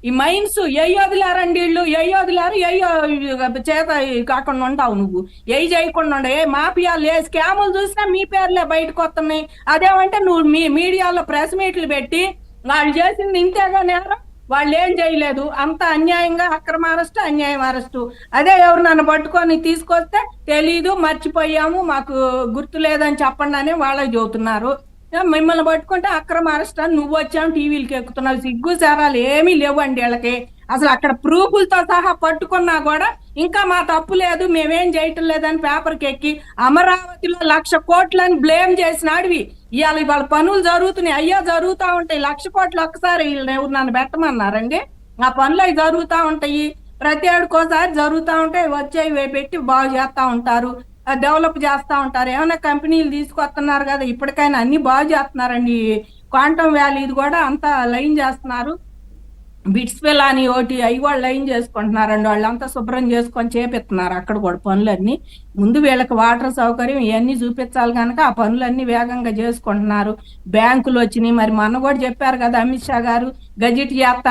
ఈ మైన్స్ వదిలారండి వీళ్ళు, వదిలారు, చేత కాకుండా ఉంటావు నువ్వు. చేయకుండా ఉండే మాఫియాలు ఏ స్కాములు చూసినా మీ పేర్లే బయటకు వస్తున్నాయి. అదేమంటే నువ్వు మీడియాలో ప్రెస్ మీట్లు పెట్టి వాళ్ళు చేసింది ఇంతేగా నేరం, వాళ్ళు ఏం చేయలేదు, అంత అన్యాయంగా అక్రమ అరెస్టు, అన్యాయం అరెస్టు. అదే ఎవరు నన్ను పట్టుకొని తీసుకొస్తే తెలీదు, మర్చిపోయాము, మాకు గుర్తు లేదని చెప్పండి అని వాళ్ళకి చెబుతున్నారు. మిమ్మల్ని పట్టుకుంటే అక్రమ అరెస్ట్ అని నువ్వు వచ్చావు టీవీలకి ఎక్కుతున్నావు. సిగ్గు సేరాలు ఏమీ లేవండి వీళ్ళకి. అసలు అక్కడ ప్రూఫ్లతో సహా పట్టుకున్నా కూడా ఇంకా మా తప్పు లేదు, మేమేం చేయటం లేదని పేపర్కి ఎక్కి అమరావతిలో 1,00,000 కోట్లని బ్లేమ్ చేసినాడివి. ఇవాళ పనులు జరుగుతున్నాయి, అయ్యా జరుగుతూ ఉంటాయి. 1,00,000 కోట్లు ఒక్కసారి ఎవరు నన్ను పెట్టమన్నారండి? ఆ పనులు అవి జరుగుతూ ఉంటాయి, ప్రతి ఏడుకోసారి జరుగుతూ ఉంటాయి. వచ్చేవి పెట్టి బాగు చేస్తూ ఉంటారు, డెవలప్ చేస్తూ ఉంటారు. ఏమైనా కంపెనీలు తీసుకొస్తున్నారు కదా, ఇప్పటికైనా అన్ని బాగు చేస్తున్నారండి. క్వాంటమ్ వ్యాలీది కూడా అంతా లైన్ చేస్తున్నారు. బిట్స్ పిల్ అని ఒకటి అవి కూడా లైన్ చేసుకుంటున్నారండి. వాళ్ళంతా శుభ్రం చేసుకొని చేపిస్తున్నారు అక్కడ కూడా పనులన్నీ. ముందు వీళ్ళకి వాటర్ సౌకర్యం ఇవన్నీ చూపించాలి కనుక ఆ పనులన్నీ వేగంగా చేసుకుంటున్నారు. బ్యాంకులు వచ్చినాయి, మరి మొన్న కూడా చెప్పారు కదా అమిత్ షా గారు, గజెట్ చేస్తాను